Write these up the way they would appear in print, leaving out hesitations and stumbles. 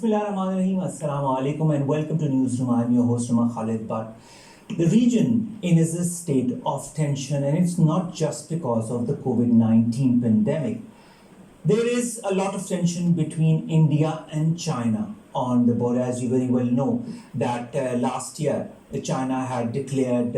Bismillahirrahmanirrahim. Assalamu alaikum and welcome to Newsroom. I'm your host, Khalid Bhatt. The region is a state of tension, and it's not just because of the COVID-19 pandemic. There is a lot of tension between India and China on the border. As you very well know, that last year China had declared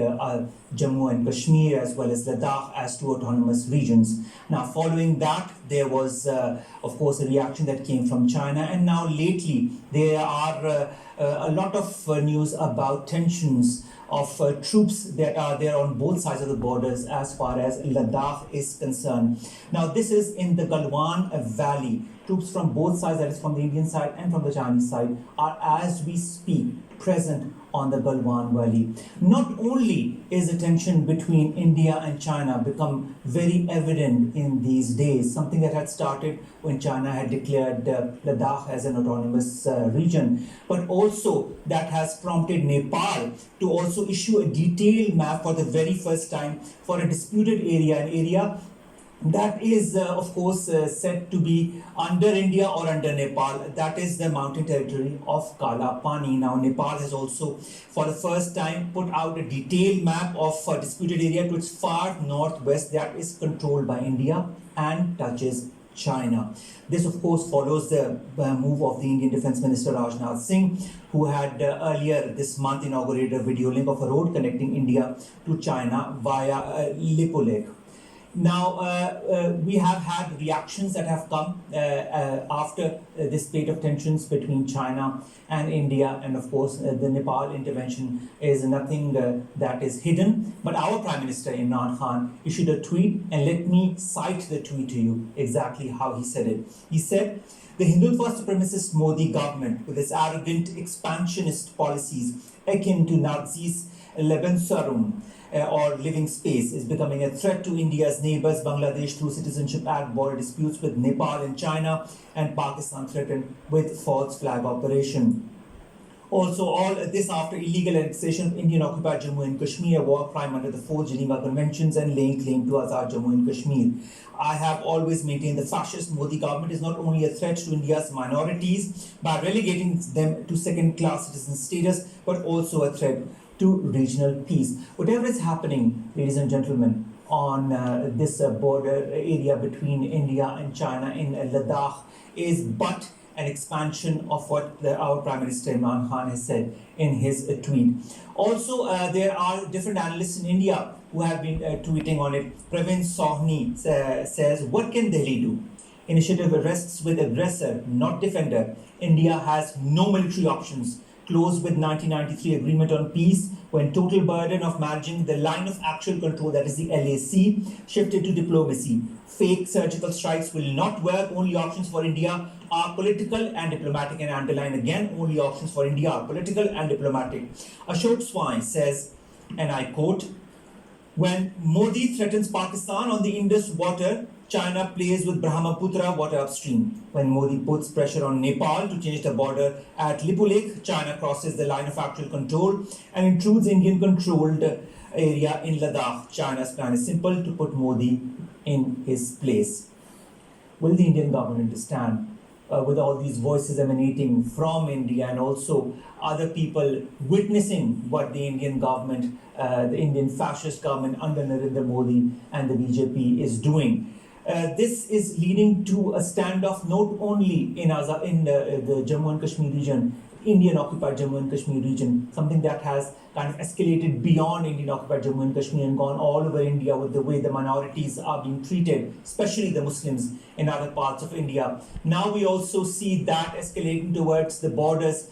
Jammu and Kashmir as well as Ladakh as two autonomous regions. Now, following that, there was, of course, a reaction that came from China, and now lately there are a lot of news about tensions of troops that are there on both sides of the borders as far as Ladakh is concerned. Now, this is in the Galwan Valley. Troops from both sides, that is from the Indian side and from the Chinese side, are as we speak present on the Galwan Valley. Not only is the tension between India and China become very evident in these days, something that had started when China had declared Ladakh as an autonomous region, but also that has prompted Nepal to also issue a detailed map for the very first time for a disputed area, an area that is, of course, said to be under India or under Nepal. That is the mountain territory of Kala Pani. Now, Nepal has also, for the first time, put out a detailed map of a disputed area to its far northwest that is controlled by India and touches China. This, of course, follows the move of the Indian Defence Minister Rajnath Singh, who had earlier this month inaugurated a video link of a road connecting India to China via Lipulekh. Now, we have had reactions that have come after this spate of tensions between China and India, and of course the Nepal intervention is nothing that is hidden. But our Prime Minister Imran Khan issued a tweet, and let me cite the tweet to you exactly how he said it. He said, "The Hindutva supremacist Modi government, with its arrogant expansionist policies akin to Nazis' Lebensraum, or living space, is becoming a threat to India's neighbors, Bangladesh, through Citizenship Act border disputes with Nepal and China, and Pakistan threatened with false flag operation." Also, all this after illegal annexation of Indian-occupied Jammu and Kashmir, a war crime under the 4 Geneva Conventions, and laying claim to Azad Jammu and Kashmir. I have always maintained the fascist Modi government is not only a threat to India's minorities by relegating them to second-class citizen status, but also a threat to regional peace. Whatever is happening, ladies and gentlemen, on this border area between India and China in Ladakh is but an expansion of what our Prime Minister Imran Khan has said in his tweet. Also, there are different analysts in India who have been tweeting on it. Praveen Sohni says, "What can Delhi do? Initiative arrests with aggressor, not defender. India has no military options. Closed with 1993 Agreement on Peace, when total burden of managing the line of actual control, that is the LAC, shifted to diplomacy. Fake surgical strikes will not work. Only options for India are political and diplomatic." And underline again, only options for India are political and diplomatic. Ashok Swai says, and I quote, "When Modi threatens Pakistan on the Indus water, China plays with Brahmaputra water upstream. When Modi puts pressure on Nepal to change the border at Lipulekh, China crosses the line of actual control and intrudes Indian-controlled area in Ladakh. China's plan is simple: to put Modi in his place." Will the Indian government understand, with all these voices emanating from India and also other people witnessing what the Indian government, the Indian fascist government under Narendra Modi and the BJP is doing? This is leading to a standoff not only in the Jammu and Kashmir region, Indian-occupied Jammu and Kashmir region, something that has kind of escalated beyond Indian-occupied Jammu and Kashmir and gone all over India with the way the minorities are being treated, especially the Muslims in other parts of India. Now we also see that escalating towards the borders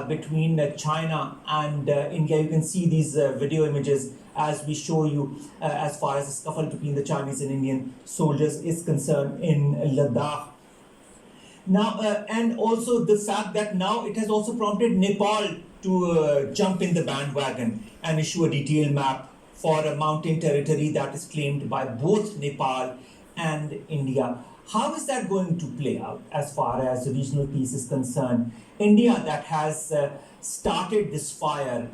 between China and India. You can see these video images as we show you as far as the scuffle between the Chinese and Indian soldiers is concerned in Ladakh. Now, and also the fact that now it has also prompted Nepal to jump in the bandwagon and issue a detailed map for a mountain territory that is claimed by both Nepal and India. How is that going to play out as far as regional peace is concerned? India, that has started this fire,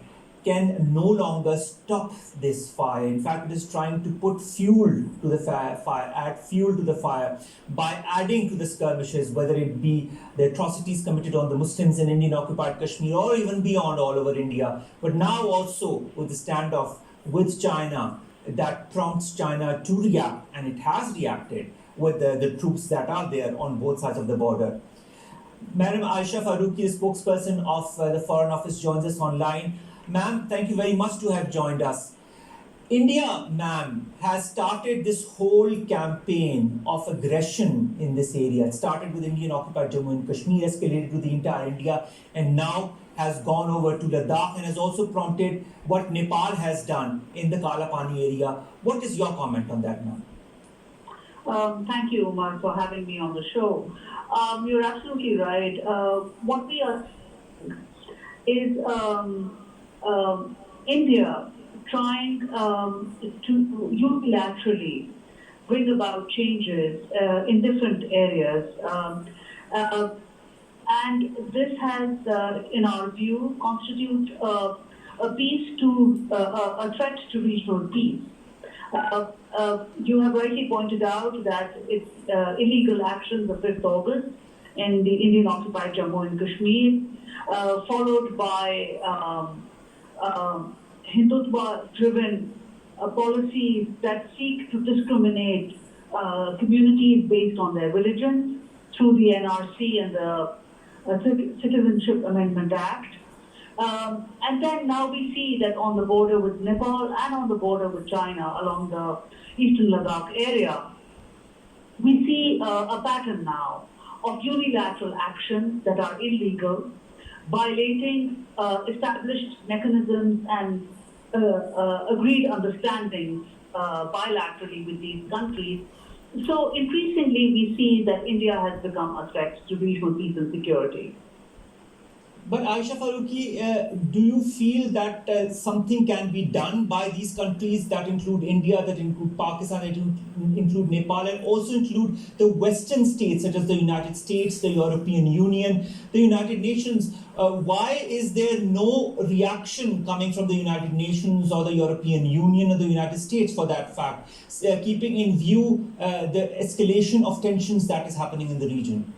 can no longer stop this fire. In fact, it is trying to put fuel to the fire, add fuel to the fire by adding to the skirmishes, whether it be the atrocities committed on the Muslims in Indian occupied Kashmir or even beyond all over India. But now also with the standoff with China, that prompts China to react, and it has reacted with the troops that are there on both sides of the border. Madam Aisha Faruqi, the spokesperson of the Foreign Office, joins us online. Ma'am, thank you very much to have joined us. India, ma'am, has started this whole campaign of aggression in this area. It started with Indian occupied Jammu and Kashmir, escalated to the entire India, and now has gone over to Ladakh and has also prompted what Nepal has done in the Kalapani area. What is your comment on that, ma'am? Thank you, Umar, for having me on the show. You're absolutely right. What we are is India trying to unilaterally bring about changes in different areas. And this has, in our view, constitute a threat to regional peace. You have rightly pointed out that it's illegal actions of 5th August in the Indian occupied Jammu and Kashmir, followed by Hindutva-driven policies that seek to discriminate communities based on their religions through the NRC and the Citizenship Amendment Act. And then now we see that on the border with Nepal and on the border with China along the eastern Ladakh area, we see a pattern now of unilateral actions that are illegal, violating established mechanisms and agreed understandings bilaterally with these countries. So increasingly we see that India has become a threat to regional peace and security. But Aisha Faruqi, do you feel that something can be done by these countries that include India, that include Pakistan, that include Nepal, and also include the Western states such as the United States, the European Union, the United Nations? Why is there no reaction coming from the United Nations or the European Union or the United States for that fact, keeping in view the escalation of tensions that is happening in the region?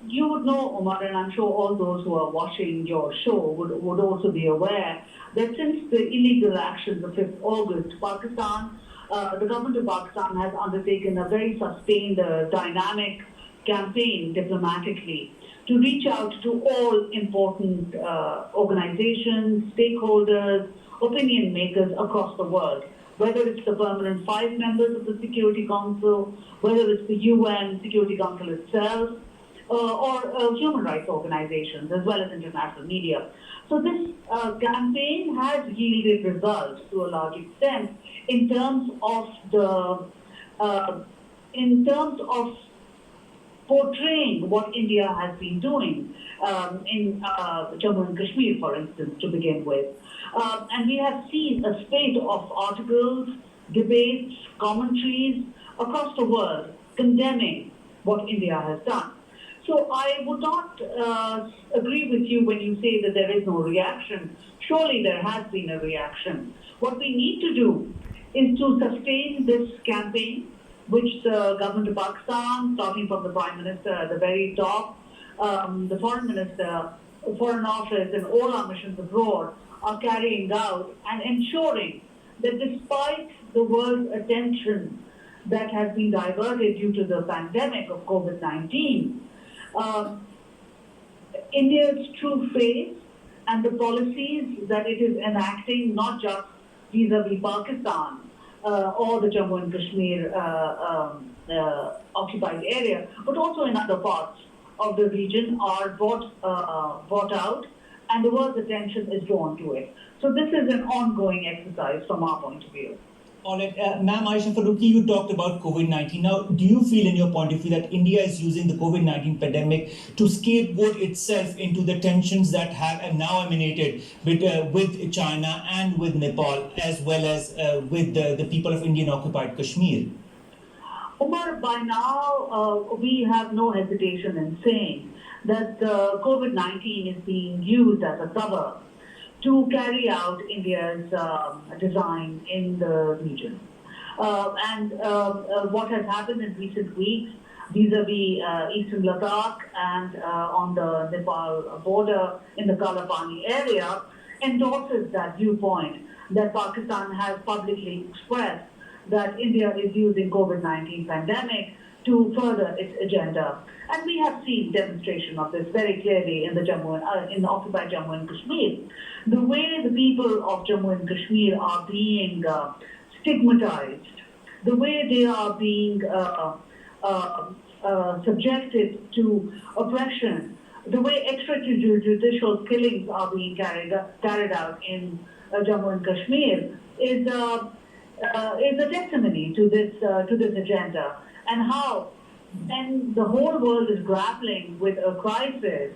You would know, Omar, and I'm sure all those who are watching your show would also be aware that since the illegal actions of 5th August, Pakistan, the government of Pakistan has undertaken a very sustained, dynamic campaign diplomatically to reach out to all important organizations, stakeholders, opinion makers across the world, whether it's the permanent 5 members of the Security Council, whether it's the UN Security Council itself, or human rights organizations, as well as international media. So this campaign has yielded results to a large extent in terms of portraying what India has been doing in Jammu and Kashmir, for instance, to begin with. And we have seen a spate of articles, debates, commentaries across the world condemning what India has done. So I would not agree with you when you say that there is no reaction. Surely there has been a reaction. What we need to do is to sustain this campaign, which the government of Pakistan, starting from the Prime Minister at the very top, the Foreign Minister, Foreign Office, and all our missions abroad are carrying out, and ensuring that despite the world's attention that has been diverted due to the pandemic of COVID-19, India's true face and the policies that it is enacting, not just vis-a-vis Pakistan or the Jammu and Kashmir occupied area, but also in other parts of the region, are brought out, and the world's attention is drawn to it. So this is an ongoing exercise from our point of view. All right, Ma'am Aisha Faruqi, you talked about COVID-19. Now, do you feel in your point of view that India is using the COVID-19 pandemic to scapegoat itself into the tensions that have now emanated with China and with Nepal, as well as with the people of Indian occupied Kashmir? Umar, by now, we have no hesitation in saying that COVID-19 is being used as a cover to carry out India's design in the region. What has happened in recent weeks vis-a-vis eastern Ladakh and on the Nepal border in the Kalapani area endorses that viewpoint that Pakistan has publicly expressed that India is using COVID-19 pandemic to further its agenda. And we have seen demonstration of this very clearly in the in the occupied Jammu and Kashmir. The way the people of Jammu and Kashmir are being stigmatized, the way they are being subjected to oppression, the way extrajudicial killings are being carried out in Jammu and Kashmir is a testimony to this agenda, and how when the whole world is grappling with a crisis,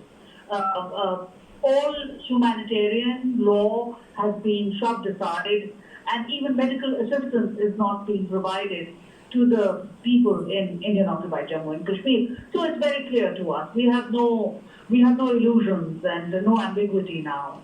all humanitarian law has been shoved aside, and even medical assistance is not being provided to the people in Indian occupied Jammu and Kashmir. So it's very clear to us. We have no illusions and no ambiguity now.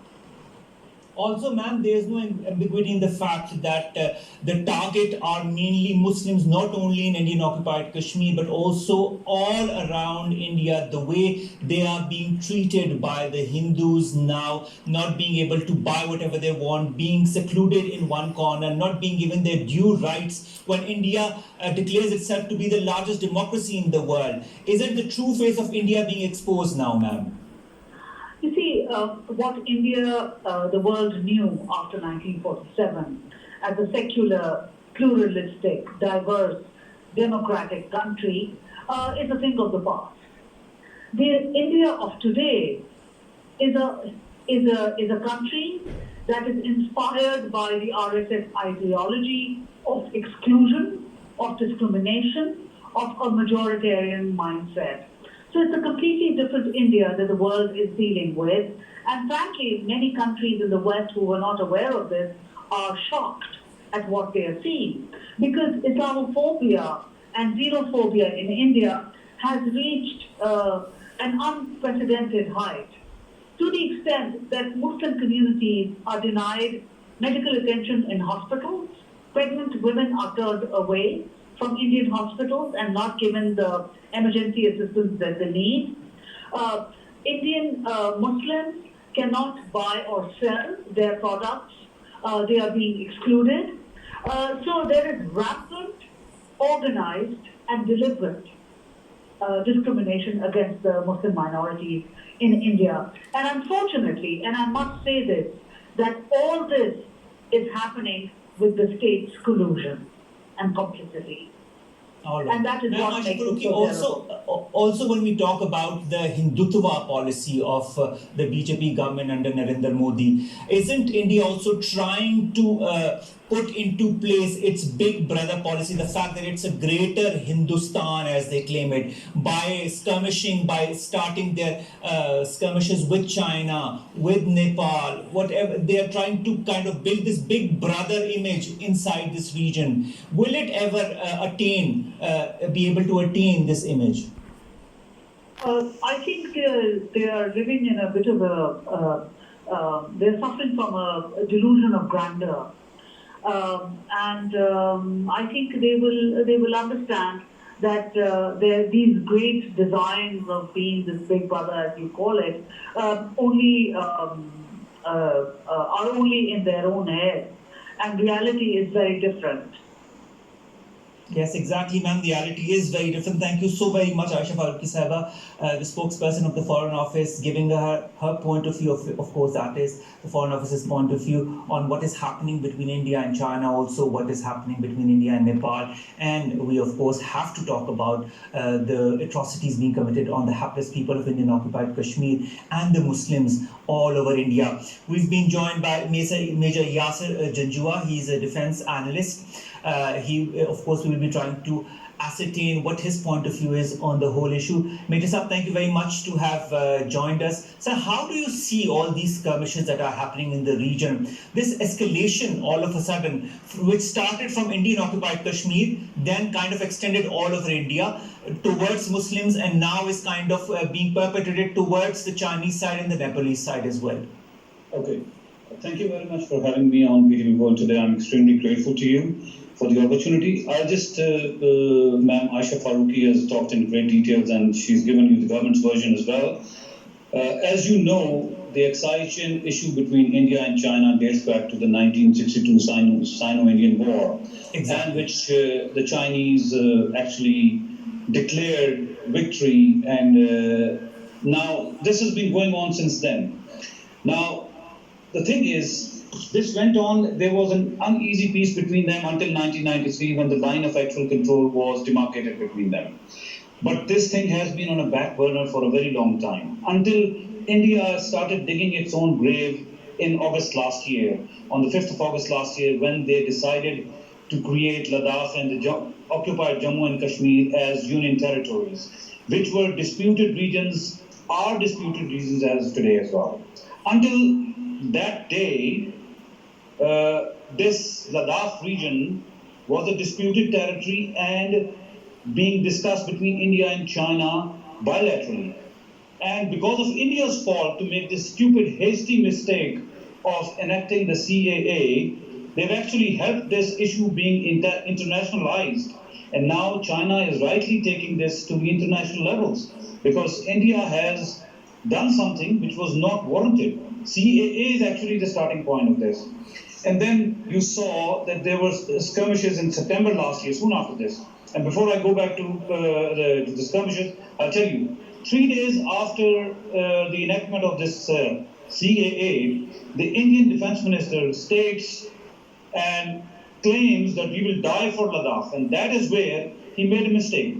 Also, ma'am, there is no ambiguity in the fact that the target are mainly Muslims, not only in Indian occupied Kashmir, but also all around India. The way they are being treated by the Hindus now, not being able to buy whatever they want, being secluded in one corner, not being given their due rights when India declares itself to be the largest democracy in the world. Isn't the true face of India being exposed now, ma'am? You see, what India, the world knew after 1947 as a secular, pluralistic, diverse, democratic country is a thing of the past. The India of today is a country that is inspired by the RSS ideology of exclusion, of discrimination, of a majoritarian mindset. So it's a completely different India that the world is dealing with. And frankly, many countries in the West who were not aware of this are shocked at what they are seeing. Because Islamophobia and xenophobia in India has reached an unprecedented height, to the extent that Muslim communities are denied medical attention in hospitals. Pregnant women are turned away from Indian hospitals and not given the emergency assistance that they need. Indian Muslims cannot buy or sell their products. They are being excluded. So there is rampant, organized, and deliberate discrimination against the Muslim minorities in India. And unfortunately, and I must say this, that all this is happening with the state's collusion and complicity. All right. And that is Now, what makes it so also, when we talk about the Hindutva policy of the BJP government under Narendra Modi, isn't India also trying to put into place its big brother policy, the fact that it's a greater Hindustan, as they claim it, by starting their skirmishes with China, with Nepal, whatever, they are trying to kind of build this big brother image inside this region. Will it ever be able to attain this image? I think they are living in a bit of they're suffering from a delusion of grandeur. I think they will understand that these great designs of being this big brother, as you call it, are only in their own head, and reality is very different. Yes, exactly, ma'am. The reality is very different. Thank you so very much, Aisha Faruqi Sahaba, the spokesperson of the Foreign Office, giving her point of view. Of course, that is the Foreign Office's point of view on what is happening between India and China, also what is happening between India and Nepal. And we, of course, have to talk about the atrocities being committed on the hapless people of Indian occupied Kashmir and the Muslims all over India. We've been joined by Major Yasser Janjua. He's a defense analyst. Of course, we will be trying to ascertain what his point of view is on the whole issue. Major Saab, thank you very much to have joined us. Sir, how do you see all these skirmishes that are happening in the region? This escalation all of a sudden, which started from Indian occupied Kashmir, then kind of extended all over India towards Muslims, and now is kind of being perpetrated towards the Chinese side and the Nepalese side as well. Okay. Thank you very much for having me on PTV World today. I'm extremely grateful to you for the opportunity. I'll just, Ma'am Aisha Farooqi has talked in great details and she's given you the government's version as well. As you know, the excitation issue between India and China dates back to the 1962 Sino-Indian War, Exactly. and which the Chinese actually declared victory, and now this has been going on since then. Now, the thing is, this went on, there was an uneasy peace between them until 1993 when the line of actual control was demarcated between them. But this thing has been on a back burner for a very long time, until India started digging its own grave in August last year, on the 5th of August last year, when they decided to create Ladakh and the occupied Jammu and Kashmir as union territories, which were disputed regions, are disputed regions as today as well. Until that day, this Ladakh region was a disputed territory and being discussed between India and China bilaterally. And because of India's fault to make this stupid, hasty mistake of enacting the CAA, they've actually helped this issue being internationalized. And now China is rightly taking this to the international levels because India has done something which was not warranted. CAA is actually the starting point of this. And then you saw that there were skirmishes in September last year, soon after this. And before I go back to the skirmishes, I'll tell you, 3 days after the enactment of this CAA, the Indian Defense Minister states and claims that we will die for Ladakh. And that is where he made a mistake.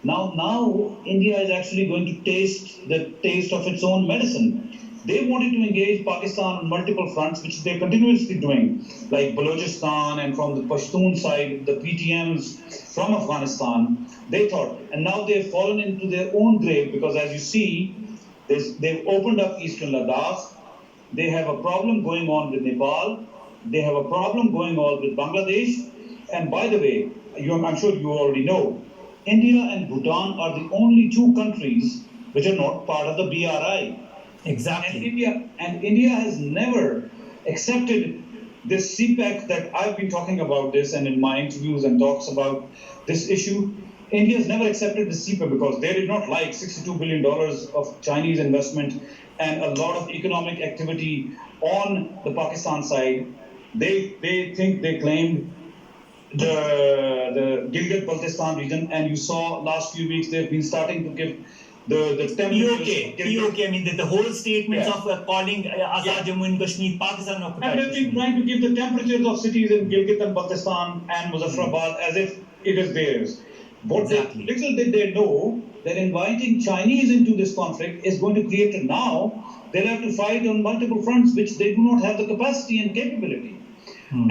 Now India is actually going to taste the taste of its own medicine. They wanted to engage Pakistan on multiple fronts, which they're continuously doing, like Balochistan and from the Pashtun side, the PTMs from Afghanistan, they thought. And now they've fallen into their own grave because as you see, they've opened up eastern Ladakh. They have a problem going on with Nepal. They have a problem going on with Bangladesh. And by the way, I'm sure you already know, India and Bhutan are the only two countries which are not part of the BRI. Exactly. And India has never accepted this CPEC that I've been talking about this and in my interviews and talks about this issue. India has never accepted the CPEC because they did not like $62 billion of Chinese investment and a lot of economic activity on the Pakistan side. They think they claimed the Gilgit-Baltistan region, and you saw last few weeks they've been starting to give the temperatures. POK, I mean the whole statements of calling Azad Jammu and Kashmir, Pakistan occupied. And they've been trying to give the temperatures of cities in Gilgit and Baltistan and Muzaffarabad as if it is theirs. But Exactly. little did they know that inviting Chinese into this conflict is going to create now they'll have to fight on multiple fronts which they do not have the capacity and capability.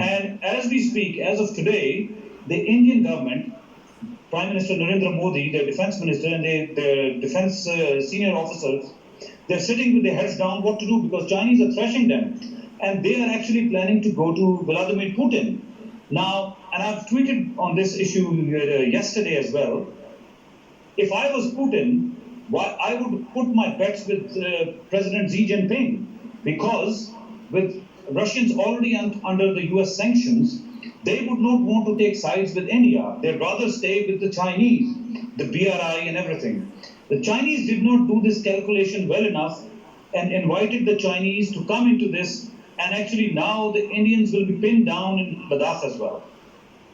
And as we speak, as of today, the Indian government, Prime Minister Narendra Modi, their defense minister, and their defense senior officers, they're sitting with their heads down what to do because Chinese are thrashing them. And they are actually planning to go to Vladimir Putin. Now, and I've tweeted on this issue yesterday as well, if I was Putin, I would put my bets with President Xi Jinping because with Russians already under the US sanctions, they would not want to take sides with India. They'd rather stay with the Chinese, the BRI and everything. The Chinese did not do this calculation well enough and invited the Chinese to come into this, and actually now the Indians will be pinned down in Ladakh as well.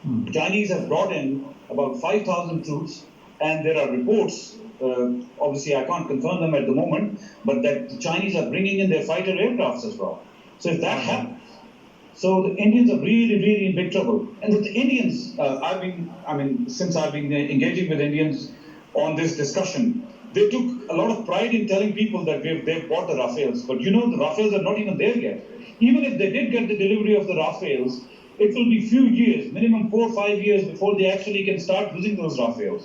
The Chinese have brought in about 5,000 troops, and there are reports, obviously I can't confirm them at the moment, but that the Chinese are bringing in their fighter aircrafts as well. So if that happens, so the Indians are really, really in big trouble. And the Indians, since I've been engaging with Indians on this discussion, they took a lot of pride in telling people that they've bought the Rafales. But you know, the Rafales are not even there yet. Even if they did get the delivery of the Rafales, it will be few years, minimum 4 or 5 years before they actually can start using those Rafales.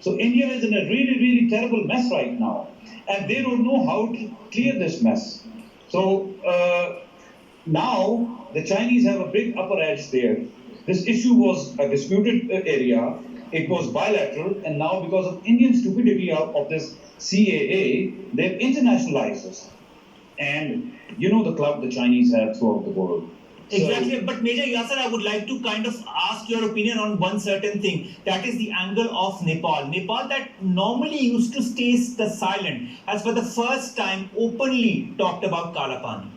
So India is in a really, really terrible mess right now, and they don't know how to clear this mess. So now the Chinese have a big upper edge there. This issue was a disputed area. It was bilateral, and now because of Indian stupidity of this CAA, they've internationalized this. And you know the clout the Chinese have throughout the world. Exactly, but Major Yasser, I would like to kind of ask your opinion on one certain thing. That is the angle of Nepal. Nepal, that normally used to stay silent, has for the first time openly talked about Kalapani.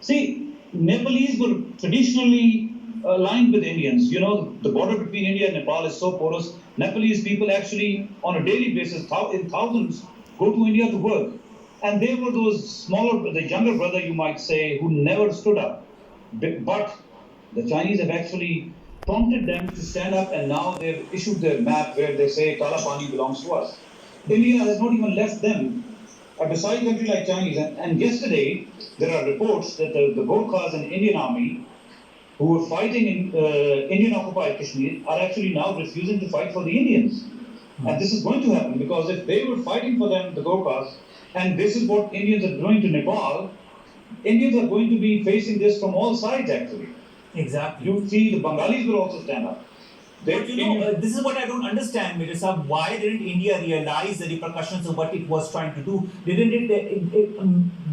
See, Nepalese were traditionally aligned with Indians. You know, the border between India and Nepal is so porous. Nepalese people actually, on a daily basis, in thousands, go to India to work. And they were those smaller, the younger brother, you might say, who never stood up. But the Chinese have actually prompted them to stand up, and now they've issued their map where they say Kalapani belongs to us. India has not even left them a beside country like Chinese. And yesterday, there are reports that the Gorkhas in the Indian army who were fighting in Indian-occupied Kashmir are actually now refusing to fight for the Indians. And this is going to happen because if they were fighting for them, the Gorkhas, and this is what Indians are doing to Nepal, Indians are going to be facing this from all sides actually. Exactly. You see the Bengalis will also stand up. But you know, this is what I don't understand, Major Saab. Why didn't India realize the repercussions of what it was trying to do? Did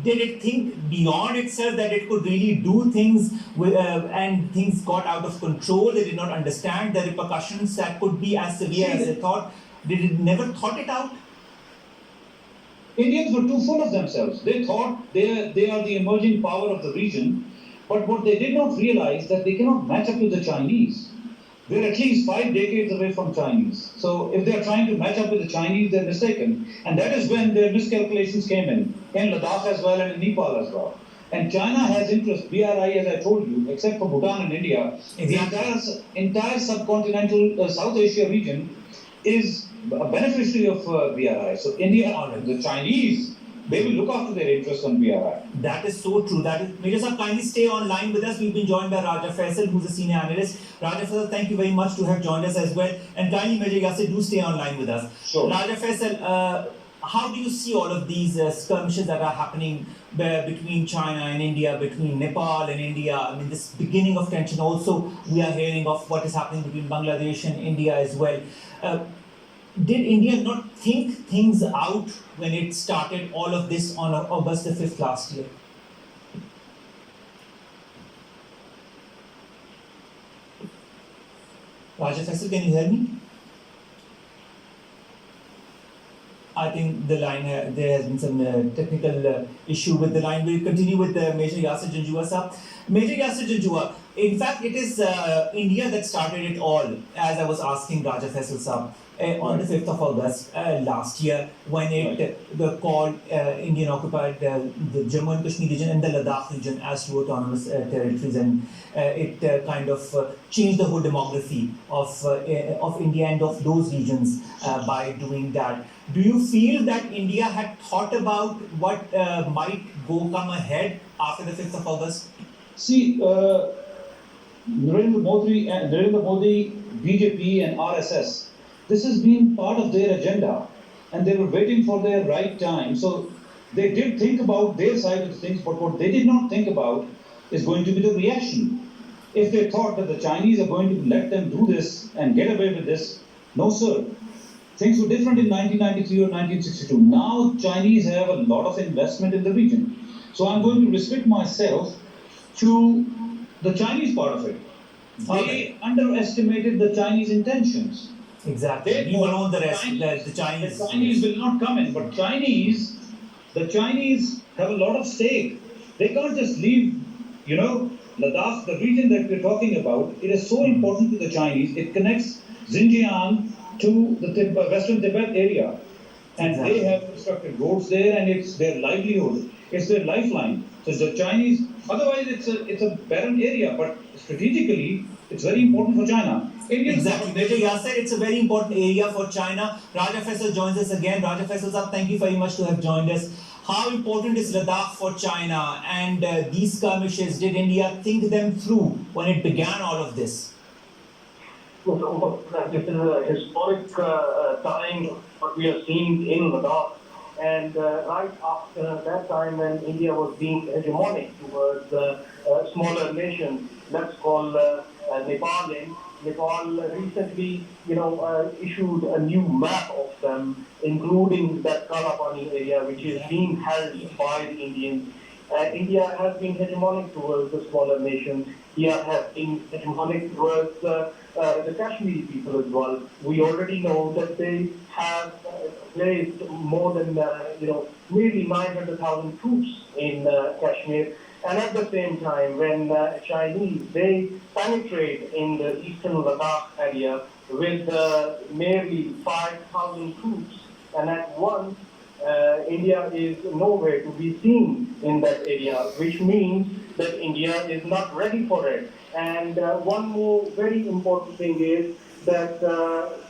it think beyond itself that it could really do things and things got out of control? They did not understand the repercussions that could be as severe as they thought. Did it never thought it out? Indians were too full of themselves. They thought they are the emerging power of the region, but what they did not realize that they cannot match up to the Chinese. They're at least 5 decades away from Chinese. So if they're trying to match up with the Chinese, they're mistaken. And that is when their miscalculations came in Ladakh as well and in Nepal as well. And China has interest, BRI as I told you, except for Bhutan and India, the entire subcontinental South Asia region is a beneficiary of BRI. So India, the Chinese, they will look after their interests on BRI. That is so true. Major Sir, kindly stay online with us. We've been joined by Raja Faisal, who's a senior analyst. Raja Faisal, thank you very much to have joined us as well. And kindly, Major Yasser, do stay online with us. Sure. Raja Faisal, how do you see all of these skirmishes that are happening between China and India, between Nepal and India? I mean, this beginning of tension. Also, we are hearing of what is happening between Bangladesh and India as well. Did India not think things out when it started all of this on August the 5th last year? Raja Faisal, can you hear me? I think the line, there has been some technical issue with the line. We'll continue with Major Yasser Janjua sir. Major Yasser Janjua, in fact, it is India that started it all, as I was asking Raja Faisal sir. On the 5th of August last year, when the called Indian occupied the Jammu and Kashmir region and the Ladakh region as two autonomous territories, and it kind of changed the whole demography of India and of those regions by doing that. Do you feel that India had thought about what might come ahead after the 5th of August? See, Narendra Modi, BJP and RSS, this has been part of their agenda, and they were waiting for their right time. So they did think about their side of things, but what they did not think about is going to be the reaction. If they thought that the Chinese are going to let them do this and get away with this, no sir. Things were different in 1993 or 1962. Now Chinese have a lot of investment in the region. So I'm going to restrict myself to the Chinese part of it. They underestimated the Chinese intentions. Exactly. You alone, the rest, the Chinese. The Chinese will not come in, but the Chinese have a lot of stake. They can't just leave, Ladakh, the region that we're talking about. It is so important to the Chinese. It connects Xinjiang to the Western Tibet area. And they have constructed roads there, and it's their livelihood. It's their lifeline. So the Chinese, otherwise it's a barren area, but strategically, it's very important for China. Exactly. Major Yasser, it's a very important area for China. Raja Faisal joins us again. Raja Faisal sir, thank you very much to have joined us. How important is Ladakh for China? And these skirmishes, did India think them through when it began all of this? This is a historic time what we are seeing in Ladakh. And right after that time when India was being hegemonic towards smaller nations, let's call Nepal in. Nepal recently, issued a new map of them, including that Kalapani area, which is being held by the Indians. India has been hegemonic towards the smaller nations. India has been hegemonic towards the Kashmiri people as well. We already know that they have placed more than, nearly 900,000 troops in Kashmir. And at the same time, when Chinese, they penetrate in the eastern Ladakh area with nearly 5,000 troops, and at once India is nowhere to be seen in that area, which means that India is not ready for it. And one more very important thing is that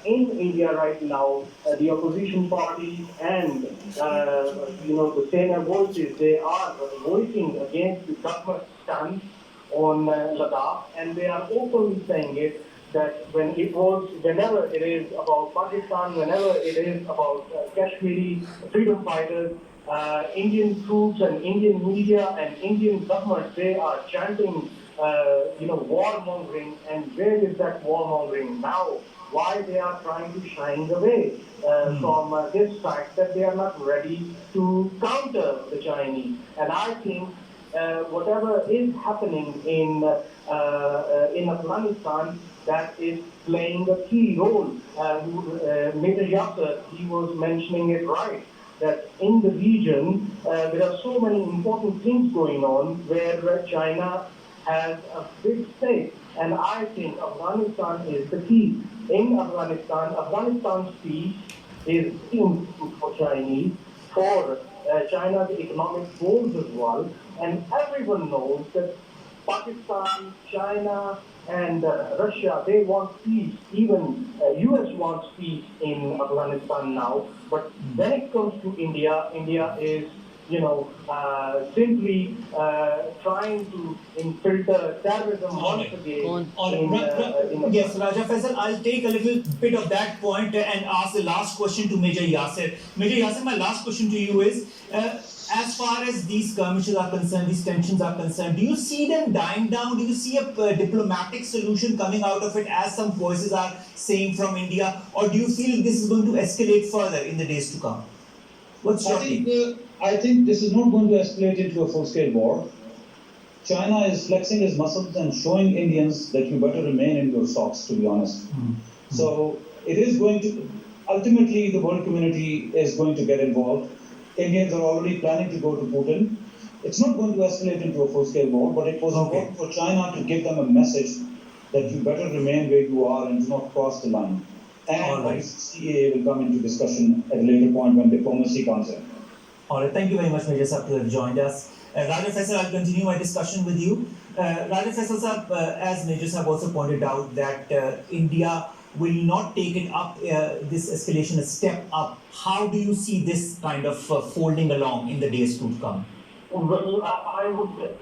in India right now, the opposition parties and the senior voices, they are voicing against the government stance on Ladakh, and they are openly saying it that whenever it is about Pakistan, whenever it is about Kashmiri freedom fighters, Indian troops and Indian media and Indian government, they are chanting, warmongering. And where is that warmongering now? Why they are trying to shy away from this fact that they are not ready to counter the Chinese? And I think whatever is happening in Afghanistan, that is playing a key role. Major Yasser, he was mentioning it right, that in the region there are so many important things going on where China has a big stake. And I think Afghanistan is the key. In Afghanistan, Afghanistan's peace is important for Chinese, for China's economic goals as well. And everyone knows that Pakistan, China, and Russia, they want peace. Even US wants peace in Afghanistan now. But when it comes to India, India is, simply trying to infiltrate terrorism once again. Yes, Raja Faisal, I'll take a little bit of that point and ask the last question to Major Yasser. Major Yasser, my last question to you is, as far as these skirmishes are concerned, these tensions are concerned, do you see them dying down? Do you see a diplomatic solution coming out of it, as some voices are saying from India? Or do you feel this is going to escalate further in the days to come? What's your take? I think this is not going to escalate into a full-scale war. China is flexing his muscles and showing Indians that you better remain in your socks, to be honest. So it is going to, ultimately the world community is going to get involved. Indians are already planning to go to Putin. It's not going to escalate into a full-scale war, but it was important for China to give them a message that you better remain where you are and do not cross the line. And CAA will come into discussion at a later point when diplomacy comes in. All right, thank you very much, Major Saab, to have joined us. Raja Faisal, I'll continue my discussion with you. Raja Faisal Saab, as Major Saab also pointed out, that India will not take it up, this escalation a step up. How do you see this kind of folding along in the days to come? Well, I would